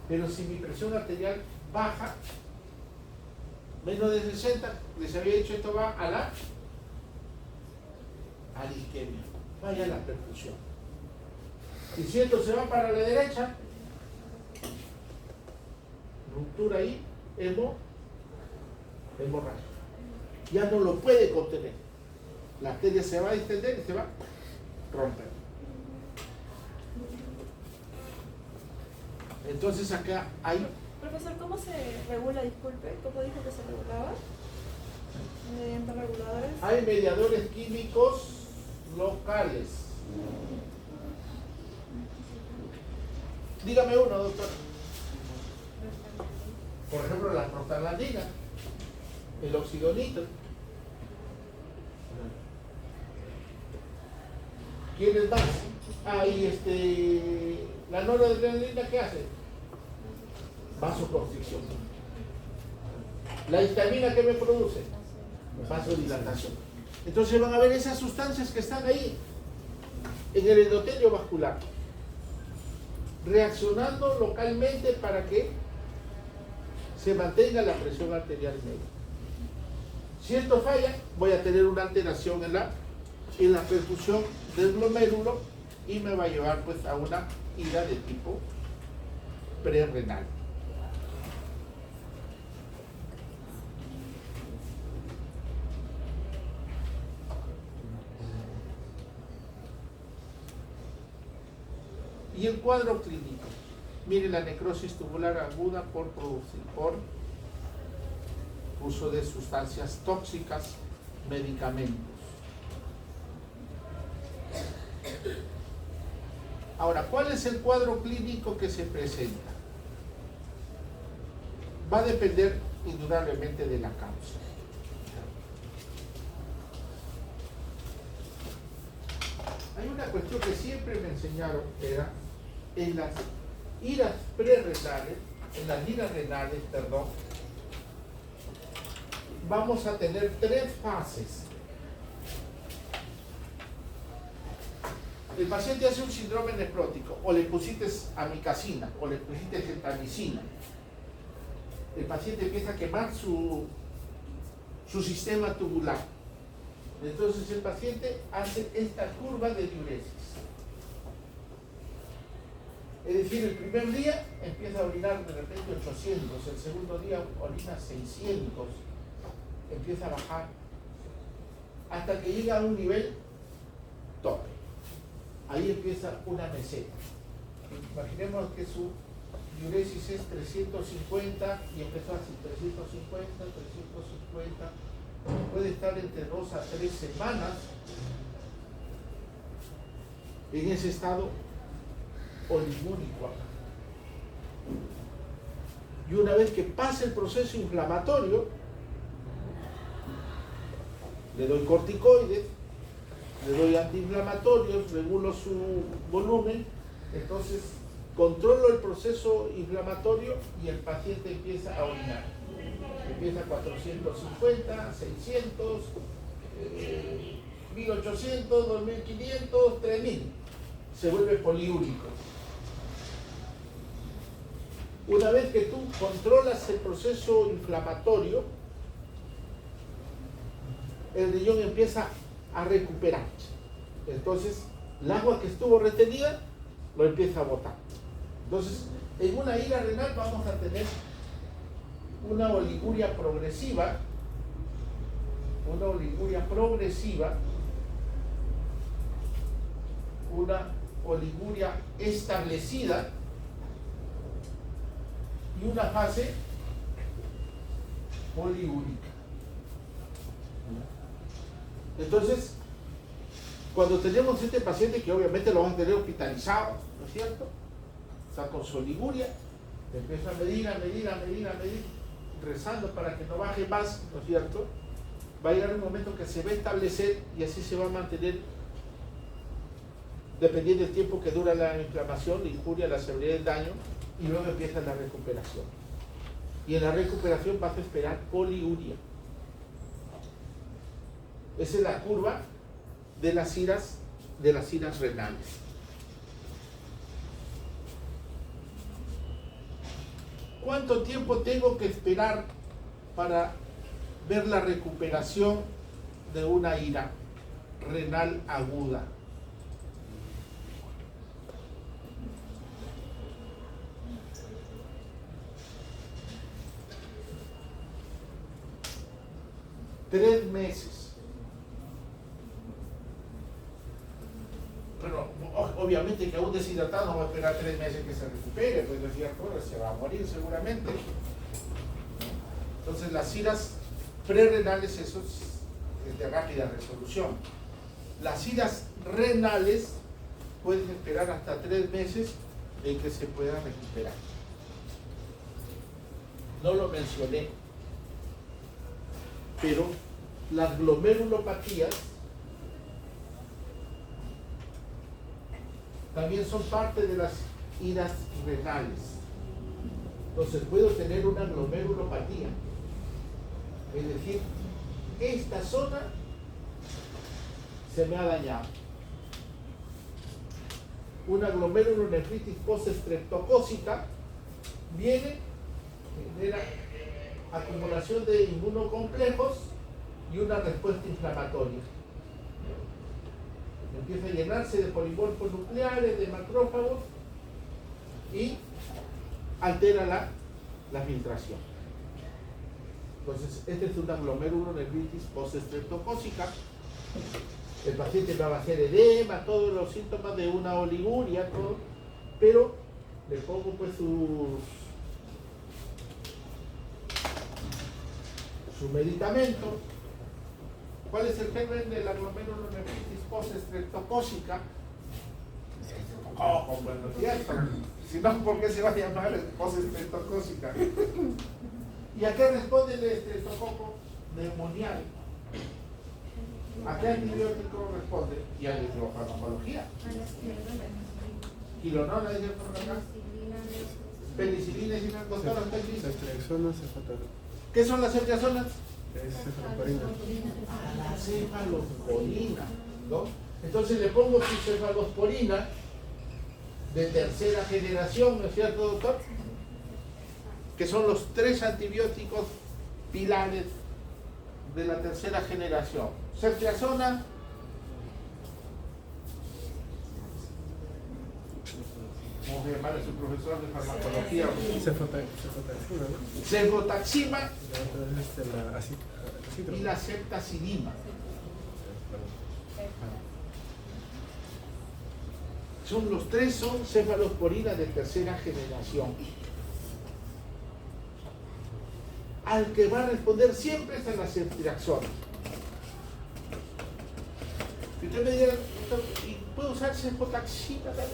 Pero si mi presión arterial baja, menos de 60, les había dicho, esto va a la isquemia, vaya a la perfusión. Y si esto se va para la derecha, ruptura ahí, hemorragia. Ya no lo puede contener. La arteria se va a extender y se va a romper. Entonces acá hay... Profesor, ¿cómo se regula, disculpe? ¿Cómo dijo que se regulaba? Mediante reguladores. Hay mediadores químicos locales. Dígame uno, doctor. Por ejemplo, la prostaglandina, el oxidonitro. ¿Quiénes más? Hay la noradrenalina, ¿qué hace? Vasoconstricción. La histamina, ¿qué me produce? Vasodilatación. Entonces van a ver esas sustancias que están ahí en el endotelio vascular reaccionando localmente para que se mantenga la presión arterial media. Si esto falla, voy a tener una alteración en la perfusión del glomérulo y me va a llevar pues a una ira de tipo prerrenal. Y el cuadro clínico. Mire, la necrosis tubular aguda por uso de sustancias tóxicas, medicamentos. Ahora, ¿cuál es el cuadro clínico que se presenta? Va a depender indudablemente de la causa. Hay una cuestión que siempre me enseñaron, era en las iras prerrenales, vamos a tener 3 fases. El paciente hace un síndrome nefrótico, o le pusiste amicacina, o le pusiste gentamicina. El paciente empieza a quemar su sistema tubular. Entonces el paciente hace esta curva de diuresis. Es decir, el primer día empieza a orinar de repente 800, el segundo día orina 600, empieza a bajar hasta que llega a un nivel tope. Ahí empieza una meseta. Imaginemos que su diuresis es 350 y empezó así, 350, 350. Puede estar entre 2 a 3 semanas en ese estado oligúrico. Y una vez que pase el proceso inflamatorio, le doy corticoides, le doy antiinflamatorios, regulo su volumen, entonces controlo el proceso inflamatorio y el paciente empieza a orinar. Empieza a 450, 600, 1800, 2500, 3000. Se vuelve poliúrico. Una vez que tú controlas el proceso inflamatorio, el riñón empieza a recuperar. Entonces, el agua que estuvo retenida lo empieza a botar. Entonces, en una ira renal vamos a tener una oliguria progresiva, una oliguria establecida y una fase poliúrica. Entonces, cuando tenemos este paciente, que obviamente lo vamos a tener hospitalizado, ¿no es cierto? Está con su oliguria, Empiezo a medir, rezando para que no baje más, ¿no es cierto? Va a llegar un momento que se va a establecer y así se va a mantener dependiendo del tiempo que dura la inflamación, la injuria, la severidad del daño, y luego empieza la recuperación. Y en la recuperación vas a esperar poliuria. Esa es la curva de las iras renales. ¿Cuánto tiempo tengo que esperar para ver la recuperación de una ira renal aguda? Tres meses. Pero obviamente que a un deshidratado no va a esperar 3 meses que se recupere, pues decía, se va a morir seguramente. Entonces las iras prerrenales, eso es de rápida resolución. Las iras renales pueden esperar hasta 3 meses en que se puedan recuperar. No lo mencioné, pero las glomerulopatías también son parte de las iras renales. Entonces puedo tener una glomerulopatía, es decir, esta zona se me ha dañado. Una glomerulonefritis postestreptocócica viene, genera acumulación de inmunocomplejos y una respuesta inflamatoria. Empieza a llenarse de polimorfos nucleares, de macrófagos y altera la filtración. Entonces, esta es una glomerulonefritis postestreptocócica. El paciente va a hacer edema, todos los síntomas de una oliguria, todo, pero le pongo pues su medicamento. ¿Cuál es el germen de la glomerulonefritis postestreptocócica? Oh, bueno, cierto. Si no, ¿por qué se va a llamar postestreptocócica? ¿Y a qué responde el estreptococo neumonial? ¿A qué antibiótico responde? Y a la hidrofarmacología. Quironona, dice por acá. Penicilina, dice una doctora, ¿está aquí? Ceftriaxona, cefataroline. ¿Qué son las ceftriaxonas? Es cefalosporina. A la cefalosporina, ¿no? Entonces le pongo su cefalosporina de tercera generación, ¿no es cierto, doctor? Que son los 3 antibióticos pilares de la tercera generación. Ceftriaxona, ¿cómo se llama su profesor de farmacología? Cefotaxima, ¿no? Cefotaxima La otra es la acitro. y la ceftazidima. Los 3 son cefalosporina de tercera generación. Al que va a responder siempre es a la ceftriaxona. Si usted me diga, ¿y puedo usar cefotaxima también?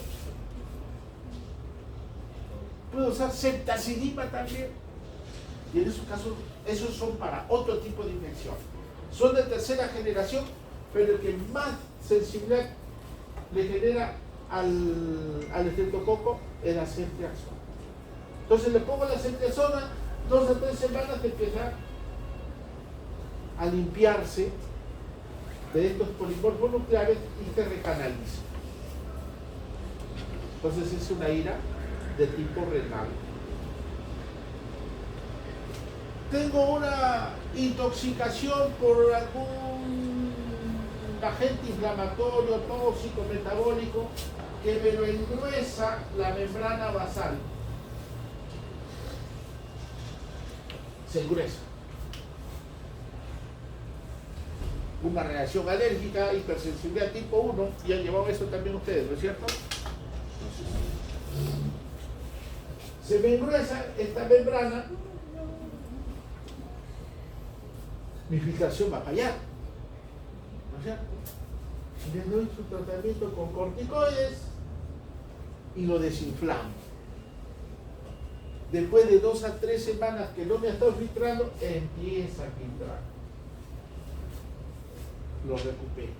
¿Puedo usar ceftazidima también? Y en esos casos, esos son para otro tipo de infección. Son de tercera generación, pero el que más sensibilidad le genera al estreptococo es la ceftriaxona. Entonces le pongo la ceftriaxona, 2 a 3 semanas que empieza a limpiarse de estos polimorfos nucleares y se recanaliza. Entonces es una ira de tipo renal. Tengo una intoxicación por algún agente inflamatorio, tóxico, metabólico, que me lo engruesa la membrana basal. Se engruesa. Una reacción alérgica, hipersensibilidad tipo 1, y han llevado eso también ustedes, ¿no es cierto? Se me engruesa esta membrana, mi filtración va a fallar, ¿no es cierto? Le doy su tratamiento con corticoides y lo desinflamo. después de 2 a 3 semanas que no me ha estado filtrando, empieza a filtrar. Lo recupero.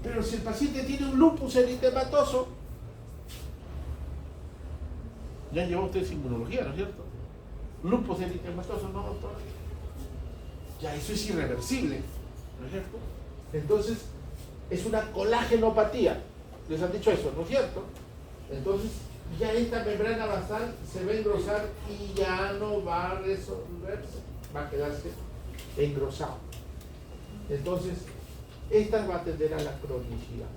Pero si el paciente tiene un lupus eritematoso, ya lleva usted inmunología, ¿no es cierto? Lupus eritematoso, no, doctor. Ya eso es irreversible, ¿no es cierto? Entonces, es una colágenopatía. Les han dicho eso, ¿no es cierto? Entonces, ya esta membrana basal se va a engrosar y ya no va a resolverse, va a quedarse engrosado. Entonces, esta va a tender a la cronicidad.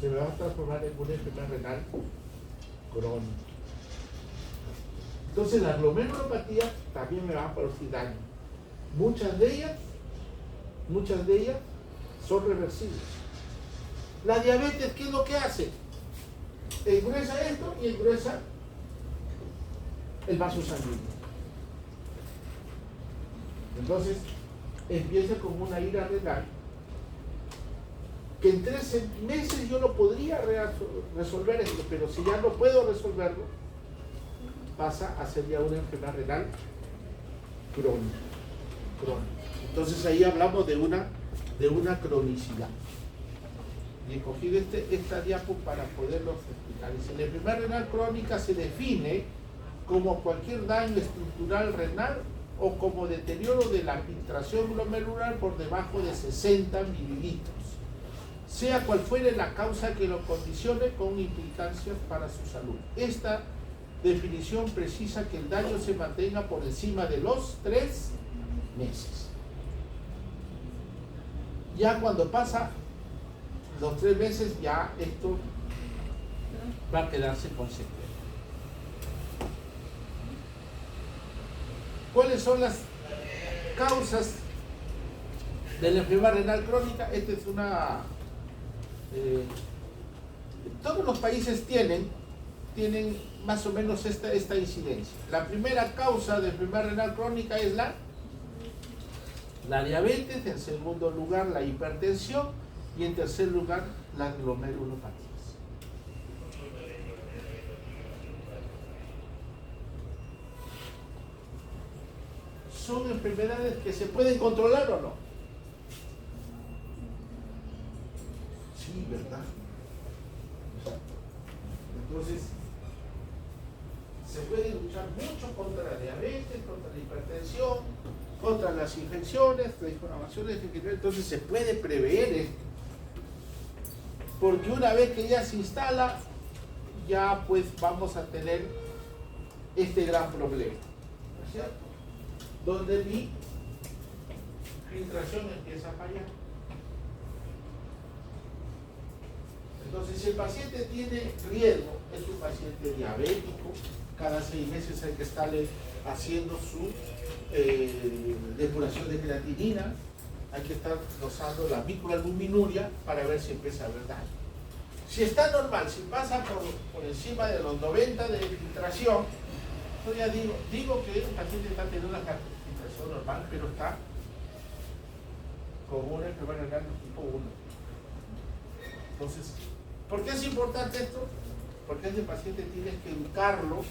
Se va a transformar en una enfermedad renal crónica. Entonces, la glomerulopatía también me va a producir daño. Muchas de ellas son reversibles. La diabetes, ¿qué es lo que hace? Engruesa esto y engruesa el vaso sanguíneo. Entonces, empieza como una ira renal que en 3 meses yo no podría resolver esto, pero si ya no puedo resolverlo, pasa a ser ya una enfermedad renal crónica. Entonces ahí hablamos de una cronicidad. Y he cogido esta diapo para poderlo explicar. Dice, la enfermedad renal crónica se define como cualquier daño estructural renal o como deterioro de la filtración glomerular por debajo de 60 mililitros, sea cual fuere la causa que lo condicione, con implicancias para su salud. Esta definición precisa que el daño se mantenga por encima de los 3 meses. Ya cuando pasa los 3 meses, ya esto va a quedarse con secuelas. ¿Cuáles son las causas de la enfermedad renal crónica? Esta es una... todos los países tienen más o menos esta incidencia. La primera causa de enfermedad renal crónica es la diabetes, en segundo lugar la hipertensión y en tercer lugar las glomerulopatías. ¿Son enfermedades que se pueden controlar o no? Sí, ¿verdad? Entonces, se puede luchar mucho contra la diabetes, contra la hipertensión, contra las infecciones, las inflamaciones, entonces se puede prever esto. Porque una vez que ya se instala, ya pues vamos a tener este gran problema, ¿no es cierto? Donde mi filtración empieza a fallar. Entonces, si el paciente tiene riesgo, es un paciente diabético, cada 6 meses hay que estarle haciendo su depuración de creatinina, hay que estar dosando la microalbuminuria para ver si empieza a haber daño. Si está normal, si pasa por encima de los 90 de filtración, yo ya digo que el paciente está teniendo una filtración normal, pero está con una enfermedad renal tipo 1. Entonces, ¿por qué es importante esto? Porque ese paciente tiene que educarlo,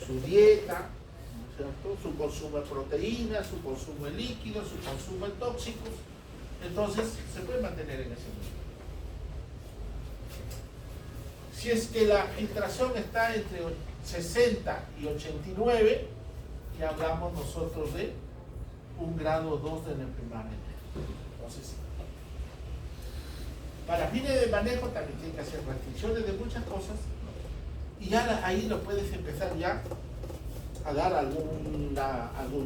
su dieta, ¿cierto? Su consumo de proteínas, su consumo de líquidos, su consumo de tóxicos. Entonces, se puede mantener en ese nivel. Si es que la filtración está entre 60 y 89, ya hablamos nosotros de un grado 2 de la enfermedad renal. Entonces, para fines de manejo también tiene que hacer restricciones de muchas cosas y ya ahí lo puedes empezar ya a dar algún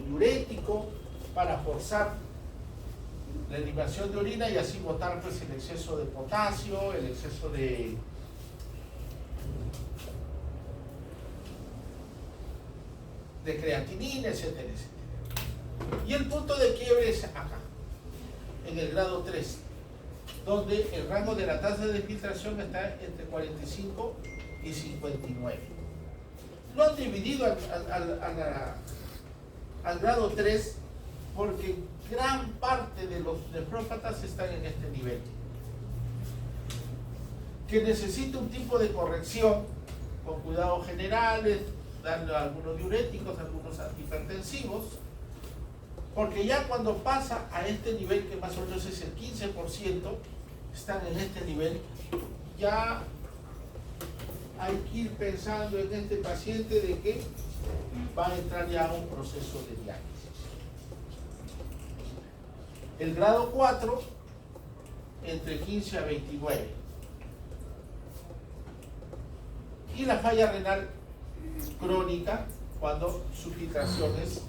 diurético para forzar la eliminación de orina y así botar pues el exceso de potasio, el exceso de creatinina, etcétera, etcétera. Y el punto de quiebre es acá, en el grado 3, donde el rango de la tasa de filtración está entre 45 y 59. Lo han dividido al grado 3 porque gran parte de los nefrópatas están en este nivel. que necesita un tipo de corrección con cuidados generales, dando algunos diuréticos, algunos antihipertensivos, porque ya cuando pasa a este nivel, que más o menos es el 15%, están en este nivel, ya hay que ir pensando en este paciente de que va a entrar ya a un proceso de diálisis. El grado 4, entre 15 a 29. Y la falla renal crónica, cuando su filtración es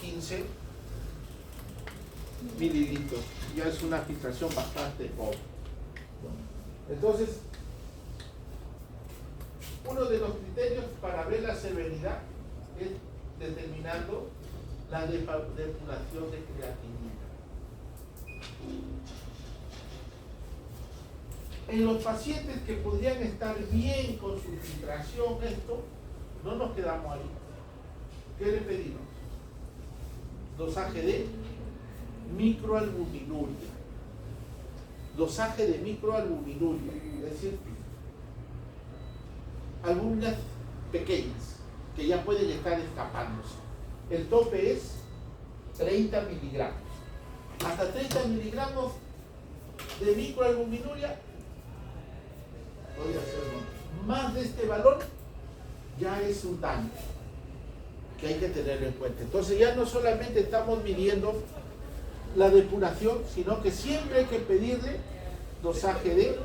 15 mililitros. Ya es una filtración bastante pobre. Entonces, uno de los criterios para ver la severidad es determinando la depuración de creatinina. En los pacientes que podrían estar bien con su filtración, no nos quedamos ahí. ¿Qué le pedimos? Dosaje de microalbuminuria. Dosaje de microalbuminuria, es decir, albúminas pequeñas que ya pueden estar escapándose. El tope es 30 miligramos. Hasta 30 miligramos de microalbuminuria podría ser más de este valor, ya es un daño que hay que tener en cuenta. Entonces ya no solamente estamos midiendo la depuración, sino que siempre hay que pedirle dosaje de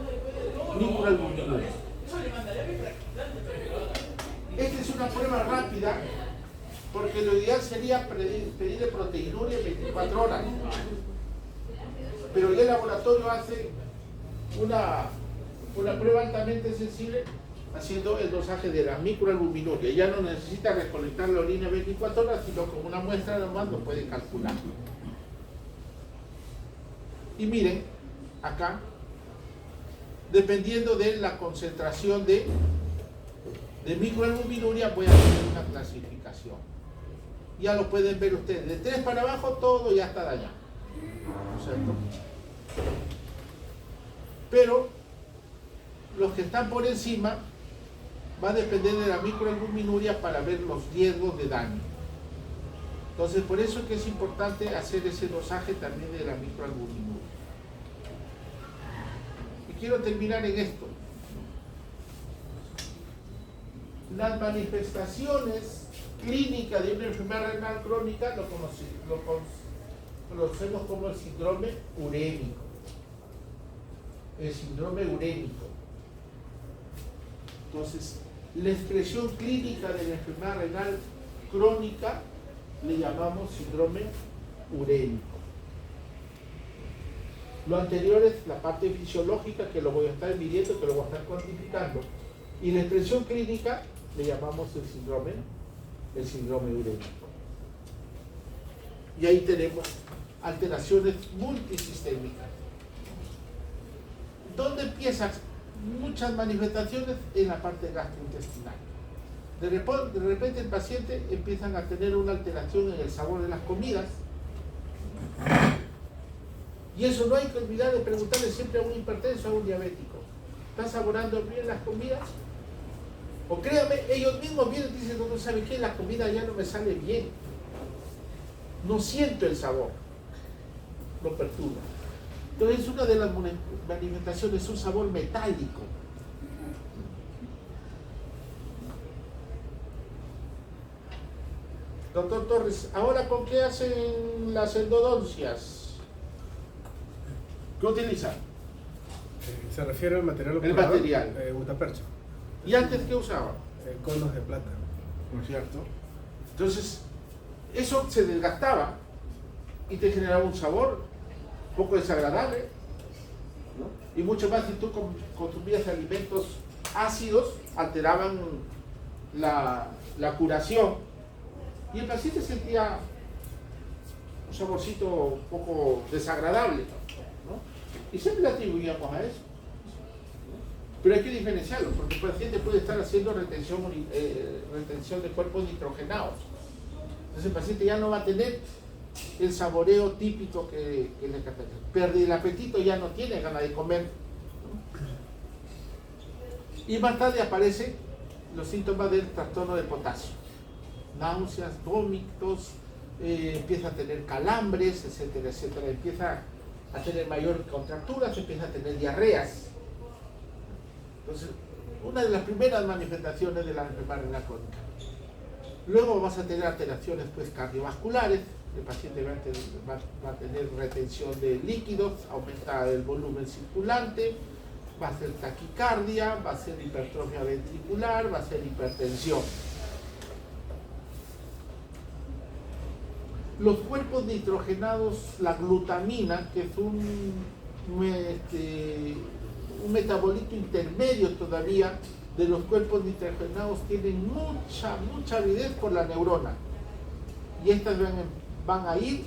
microalbuminuria. Esta es una prueba rápida, porque lo ideal sería pedirle proteinuria en 24 horas. Pero el laboratorio hace una prueba altamente sensible haciendo el dosaje de la microalbuminuria. Ya no necesita recolectar la orina 24 horas, sino con una muestra nomás lo puede calcular. Y miren, acá, dependiendo de la concentración de microalbuminuria, voy a hacer una clasificación. Ya lo pueden ver ustedes. De 3 para abajo, todo ya está dañado. ¿No es cierto? Pero los que están por encima va a depender de la microalbuminuria para ver los riesgos de daño. Entonces, por eso es que es importante hacer ese dosaje también de la microalbuminuria. Y quiero terminar en esto. Las manifestaciones clínicas de una enfermedad renal crónica lo conocemos como el síndrome urémico. El síndrome urémico. Entonces, la expresión clínica de la enfermedad renal crónica le llamamos síndrome urémico. Lo anterior es la parte fisiológica, que lo voy a estar midiendo, que lo voy a estar cuantificando. Y la expresión clínica le llamamos el síndrome urémico. Y ahí tenemos alteraciones multisistémicas. ¿Dónde empiezan muchas manifestaciones? En la parte gastrointestinal. De repente el paciente empieza a tener una alteración en el sabor de las comidas. Y eso no hay que olvidar de preguntarle siempre a un hipertenso o a un diabético. ¿Está saborando bien las comidas? O créame, ellos mismos vienen y dicen, no sabe qué, la comida ya no me sale bien. No siento el sabor. Lo perturba. Entonces, una de las manifestaciones es un sabor metálico. Doctor Torres, ¿ahora con qué hacen las endodoncias? ¿Qué utilizan? Se refiere al material El material. Gutapercha. ¿Y antes qué usaban? Conos de plata. ¿No es cierto? Entonces, eso se desgastaba y te generaba un sabor un poco desagradable, ¿no? Y mucho más si tú consumías alimentos ácidos, alteraban la curación y el paciente sentía un saborcito un poco desagradable, ¿no? Y siempre le atribuíamos a eso. Pero hay que diferenciarlo, porque el paciente puede estar haciendo retención de cuerpos nitrogenados. Entonces el paciente ya no va a tener el saboreo típico que le caracteriza. Pierde el apetito, ya no tiene ganas de comer, ¿no? Y más tarde aparecen los síntomas del trastorno de potasio. Náuseas, vómitos, empieza a tener calambres, etcétera, etcétera. Empieza a tener mayor contracturas, empieza a tener diarreas. Entonces, una de las primeras manifestaciones de la enfermedad renal crónica. Luego vas a tener alteraciones pues, cardiovasculares, el paciente va a tener retención de líquidos, aumenta el volumen circulante, va a ser taquicardia, va a ser hipertrofia ventricular, va a ser hipertensión. Los cuerpos nitrogenados, la glutamina, que es un metabolito intermedio todavía de los cuerpos nitrogenados, tienen mucha avidez por la neurona. Y estas van a ir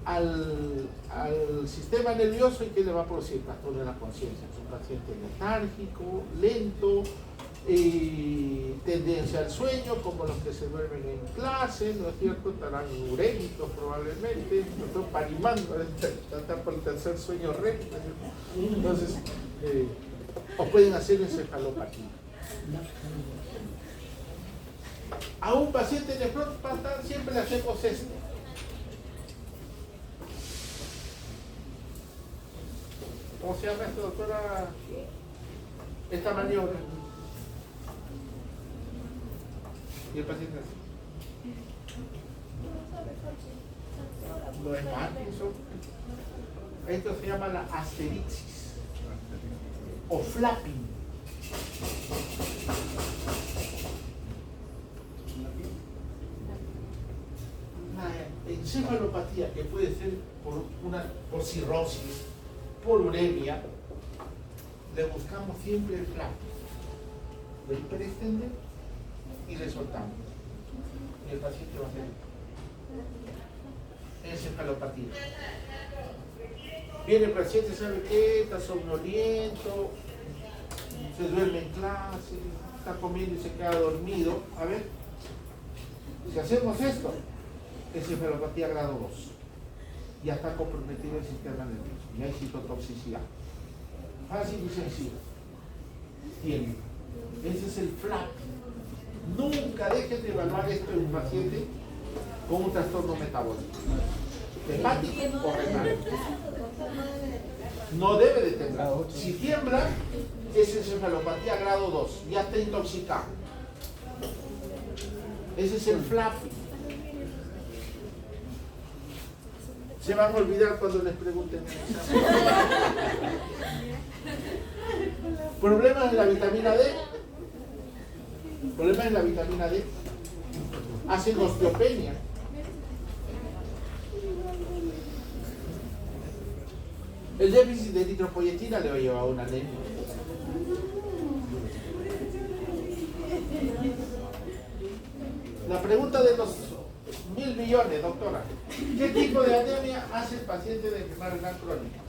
al sistema nervioso y que le va a producir trastorno de la conciencia. Es un paciente letárgico, lento, tendencia al sueño, como los que se duermen en clase, ¿no es cierto? Estarán urémicos probablemente, no están parimando, están por el tercer sueño REM. Entonces, o pueden hacer encefalopatía. A un paciente nefrópata siempre le hacemos esto. ¿Cómo se llama esto, doctora? Esta maniobra. Y el paciente así. No es Parkinson. Esto se llama la asterixis o flapping. La encefalopatía, que puede ser por cirrosis, por uremia, le buscamos siempre el flapping. Lo hiperextender y le soltamos. Y el paciente va a tener encefalopatía. Viene el paciente, ¿sabe qué? Está somnoliento, se duerme en clase, está comiendo y se queda dormido. A ver, si hacemos esto, encefalopatía grado 2. Ya está comprometido el sistema nervioso, ya hay citotoxicidad. Fácil y sencillo. Tiene. Ese es el flap. Nunca dejes de evaluar esto en un paciente con un trastorno metabólico, hepático o renal. No debe de temblar. Si tiembla, es encefalopatía grado 2, ya está intoxicado. Ese es el flap. Se van a olvidar cuando les pregunten. ¿Problemas en la vitamina D? ¿Problemas en la vitamina D? Hacen osteopenia. El déficit de eritropoyetina le va a llevar a una anemia. La pregunta de los 1.000 millones, doctora. ¿Qué tipo de anemia hace el paciente de enfermedad renal crónica?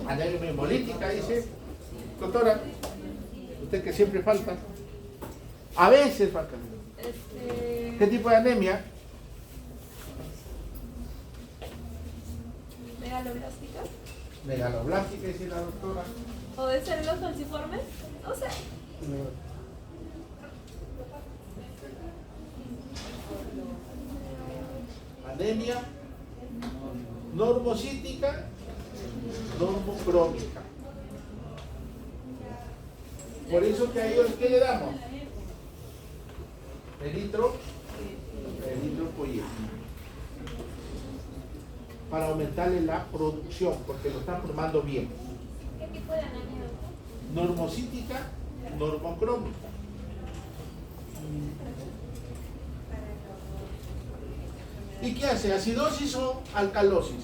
Anemia hemolítica, dice. Doctora, usted que siempre falta. A veces falta. ¿Qué tipo de anemia? Megaloblástica. Megaloblástica, dice la doctora. ¿O de células falciformes? No sé. Anemia normocítica, normocrómica. Por eso que a ellos, ¿qué le damos? Eritropoyetina. Para aumentarle la producción, porque lo están formando bien. ¿Qué tipo de anemia? Normocítica, normocrómica. ¿Y qué hace? ¿Acidosis o alcalosis?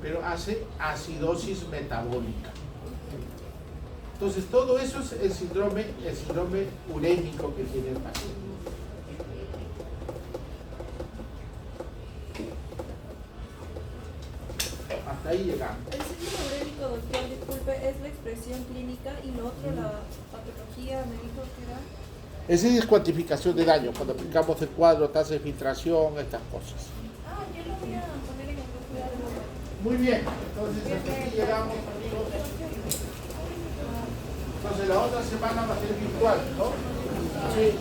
Pero hace acidosis metabólica. Entonces todo eso es el síndrome urémico que tiene el paciente. Hasta ahí llegamos. El síndrome urémico, doctor, disculpe, es la expresión clínica y lo otro, la patología, me dijo que era. Esa es cuantificación de daño, cuando aplicamos el cuadro, tasa de filtración, estas cosas. Ah, yo lo voy a poner en el grupo de alumnos. Muy bien, entonces hasta aquí llegamos, amigos. Entonces la otra semana va a ser virtual, ¿no? Bien.